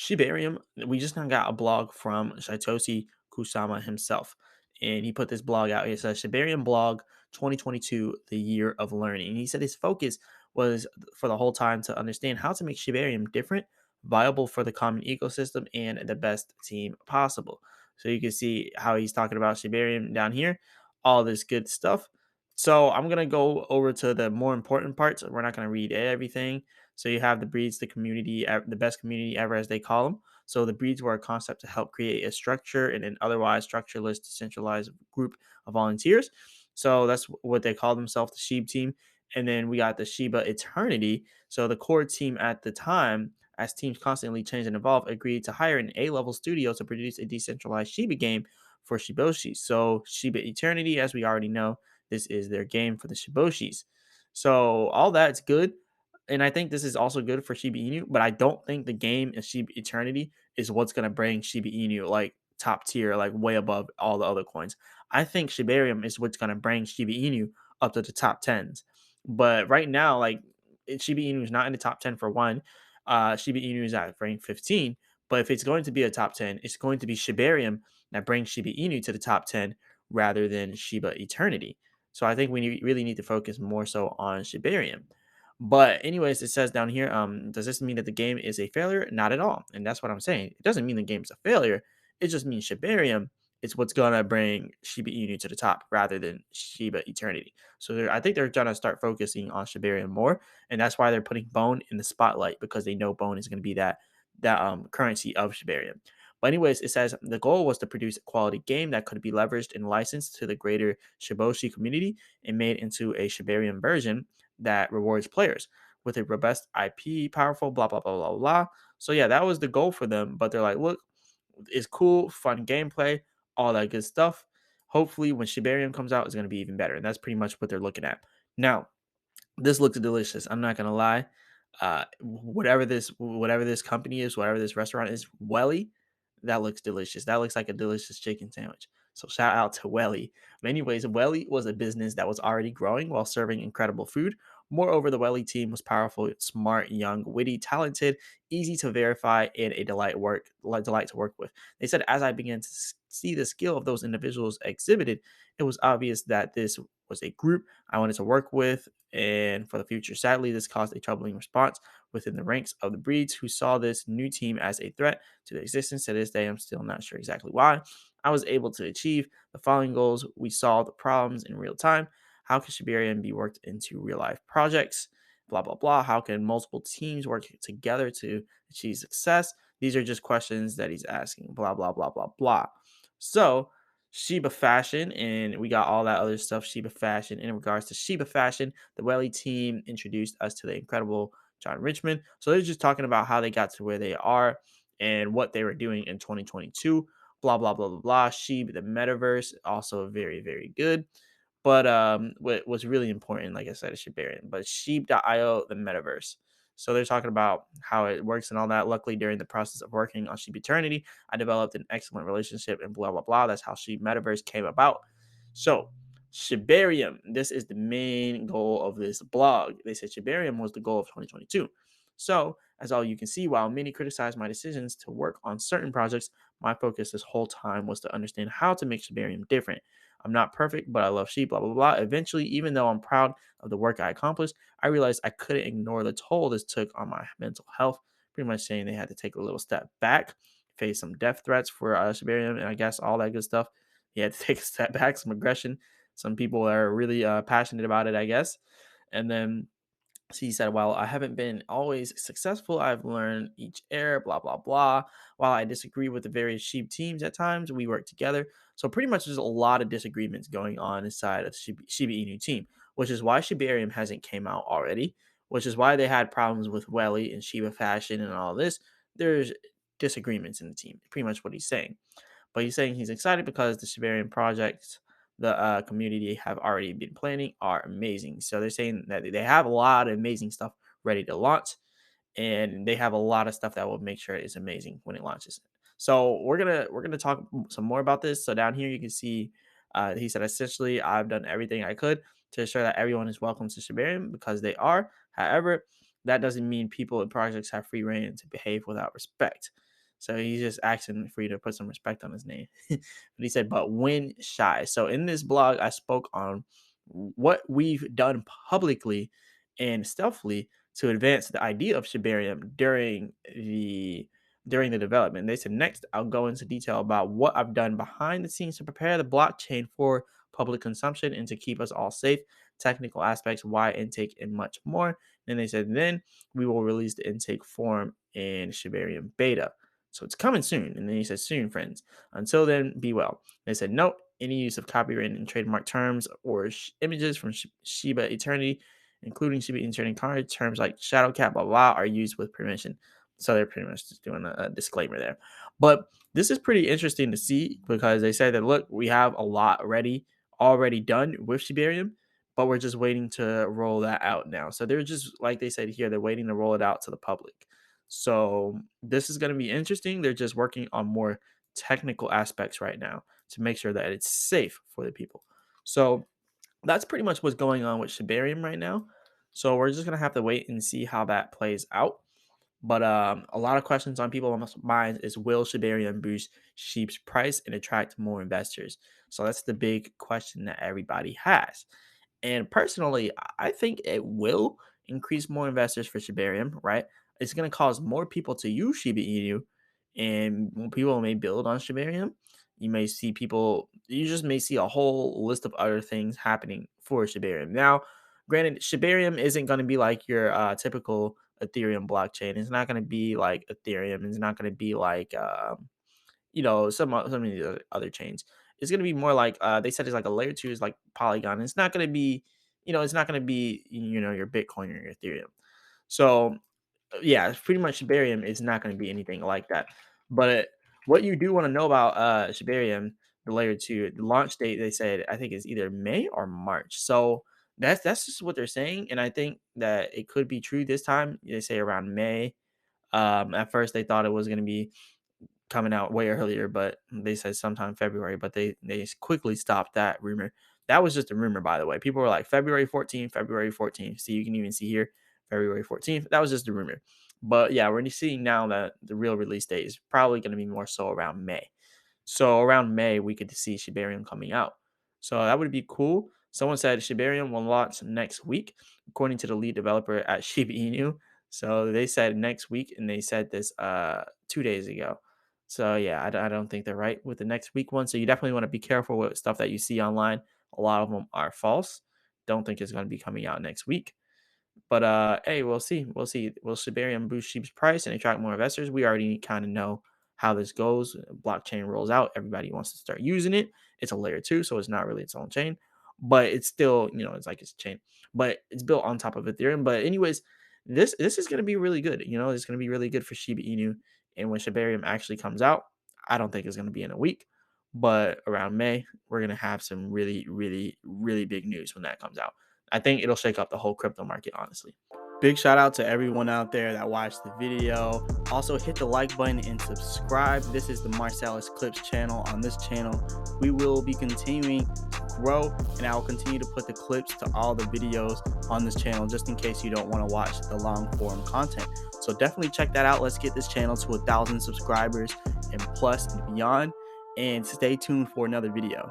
Shibarium, we just now got a blog from Saitoshi Kusama himself. And he put this blog out. It says Shibarium blog 2022, the year of learning. And he said his focus was for the whole time to understand how to make Shibarium different, viable for the common ecosystem, and the best team possible. So you can see how he's talking about Shibarium down here, all this good stuff. So I'm gonna go over to the more important parts. We're not gonna read everything. So you have the breeds, the community, the best community ever, as they call them. So the breeds were a concept to help create a structure in an otherwise structureless, decentralized group of volunteers. So that's what they call themselves, the Sheep team. And then we got the Shiba Eternity. So the core team at the time, as teams constantly change and evolve, agreed to hire an A-level studio to produce a decentralized Shiba game for Shiboshi. So Shiba Eternity, as we already know, this is their game for the Shiboshis. So all that's good. And I think this is also good for Shiba Inu, but I don't think the game in Shiba Eternity is what's gonna bring Shiba Inu like top tier, like way above all the other coins. I think Shibarium is what's gonna bring Shiba Inu up to the top tens. But right now, like Shiba Inu is not in the top 10 for one. Shiba Inu is at rank 15. But if it's going to be a top 10, it's going to be Shibarium that brings Shiba Inu to the top 10 rather than Shiba Eternity. So I think we really need to focus more so on Shibarium. But anyways, it says down here, does this mean that the game is a failure? Not at all. And that's what I'm saying. It doesn't mean the game's a failure. It just means Shibarium is what's gonna bring Shiba Inu to the top rather than Shiba Eternity. So I think they're gonna start focusing on Shibarium more, and that's why they're putting Bone in the spotlight because they know Bone is gonna be that currency of Shibarium. But anyways, it says the goal was to produce a quality game that could be leveraged and licensed to the greater Shiboshi community and made into a Shibarium version that rewards players with a robust IP, powerful, blah, blah, blah, blah, blah. So, yeah, that was the goal for them. But they're like, look, it's cool, fun gameplay, all that good stuff. Hopefully, when Shibarium comes out, it's going to be even better. And that's pretty much what they're looking at. Now, this looks delicious. I'm not gonna lie. Whatever this company is, whatever this restaurant is, Welly, that looks delicious. That looks like a delicious chicken sandwich. So shout out to Welly. But anyways, Welly was a business that was already growing while serving incredible food. Moreover, the Welly team was powerful, smart, young, witty, talented, easy to verify, and a delight to work with. They said, as I began to see the skill of those individuals exhibited, it was obvious that this was a group I wanted to work with and for the future. Sadly, this caused a troubling response within the ranks of the breeds who saw this new team as a threat to their existence. To this day, I'm still not sure exactly why. I was able to achieve the following goals. We solved the problems in real time. How can Shibarium be worked into real life projects? Blah, blah, blah. How can multiple teams work together to achieve success? These are just questions that he's asking. Blah, blah, blah, blah, blah. So, Shiba Fashion, and we got all that other stuff. Shiba Fashion. In regards to Shiba Fashion, the Welly team introduced us to the incredible John Richmond. So they're just talking about how they got to where they are and what they were doing in 2022. Blah blah blah blah blah. Shiba the metaverse also very very good. But what was really important, like I said, is Shibarium. But Sheep.io, the metaverse. So they're talking about how it works and all that. Luckily, during the process of working on Sheep Eternity, I developed an excellent relationship and blah blah blah. That's how Sheep Metaverse came about. So Shibarium, this is the main goal of this blog. They said Shibarium was the goal of 2022. So, as all you can see, while many criticize my decisions to work on certain projects, my focus this whole time was to understand how to make Shibarium different. I'm not perfect, but I love sheep, blah, blah, blah. Eventually, even though I'm proud of the work I accomplished, I realized I couldn't ignore the toll this took on my mental health. Pretty much saying they had to take a little step back, face some death threats for Shibarium, and I guess all that good stuff. He had to take a step back, some aggression. Some people are really passionate about it, I guess. And then so he said, while I haven't been always successful, I've learned each error, blah, blah, blah. While I disagree with the various sheep teams at times, we work together. So pretty much there's a lot of disagreements going on inside of the Shiba Inu team, which is why Shibarium hasn't came out already, which is why they had problems with Welly and Shiba Fashion and all this. There's disagreements in the team, pretty much what he's saying. But he's saying he's excited because the Shibarium projects the community have already been planning are amazing. So they're saying that they have a lot of amazing stuff ready to launch, and they have a lot of stuff that will make sure it's amazing when it launches. So we're gonna talk some more about this. So down here you can see he said essentially I've done everything I could to ensure that everyone is welcome to Shibarium because they are. However, that doesn't mean people and projects have free reign to behave without respect. So he's just asking for you to put some respect on his name. But he said, but when shy. So in this blog, I spoke on what we've done publicly and stealthily to advance the idea of Shibarium during the development. They said next I'll go into detail about what I've done behind the scenes to prepare the blockchain for public consumption and to keep us all safe, technical aspects, why intake, and much more. And they said then we will release the intake form in Shibarium beta. So it's coming soon. And then he said, soon, friends. Until then, be well. They said, note any use of copyright and trademark terms or images from Shiba Eternity, including Shiba Eternity card, terms like shadow cat, blah, blah, are used with permission. So they're pretty much just doing a disclaimer there. But this is pretty interesting to see because they say that, look, we have a lot already done with Shibarium, but we're just waiting to roll that out now. So they're just, like they said here, they're waiting to roll it out to the public. So this is going to be interesting. They're just working on more technical aspects right now to make sure that it's safe for the people. So that's pretty much what's going on with Shibarium right now. So we're just going to have to wait and see how that plays out. But a lot of questions on people's minds is, will Shibarium boost Sheep's price and attract more investors? So that's the big question that everybody has. And personally, I think it will increase more investors for Shibarium, right? It's going to cause more people to use Shiba Inu, and more people may build on Shibarium. You just may see a whole list of other things happening for Shibarium. Now, granted, Shibarium isn't going to be like your typical Ethereum blockchain. It's not going to be like Ethereum. It's not going to be like some of these other chains. It's gonna be more like they said it's like a layer two is like Polygon. It's not gonna be, it's not gonna be your Bitcoin or your Ethereum. So yeah, pretty much Shibarium is not gonna be anything like that. But what you do want to know about Shibarium, the layer two, the launch date they said I think is either May or March. So that's just what they're saying, and I think that it could be true this time. They say around May. At first they thought it was gonna be coming out way earlier, but they said sometime February, but they quickly stopped that rumor. That was just a rumor, by the way. People were like February 14th, February 14th. See, you can even see here February 14th. That was just a rumor. But yeah, we're seeing now that the real release date is probably going to be more so around May. So around May, we could see Shibarium coming out. So that would be cool. Someone said Shibarium will launch next week, according to the lead developer at Shiba Inu. So they said next week, and they said this 2 days ago. So yeah, I don't think they're right with the next week one. So you definitely want to be careful with stuff that you see online. A lot of them are false. Don't think it's going to be coming out next week. But hey, we'll see. We'll see. Will Shibarium boost Sheep's price and attract more investors? We already kind of know how this goes. Blockchain rolls out. Everybody wants to start using it. It's a layer two, so it's not really its own chain, but it's still, it's like it's a chain, but it's built on top of Ethereum. But anyways, this is going to be really good. It's going to be really good for Shiba Inu. And when Shibarium actually comes out, I don't think it's going to be in a week, but around May, we're going to have some really, really, really big news when that comes out. I think it'll shake up the whole crypto market, honestly. Big shout out to everyone out there that watched the video. Also, hit the like button and subscribe. This is the Marcellus Clips channel. On this channel, we will be continuing to grow, and I will continue to put the clips to all the videos on this channel just in case you don't want to watch the long form content. So definitely check that out. Let's get this channel to 1,000 subscribers and plus and beyond. And stay tuned for another video.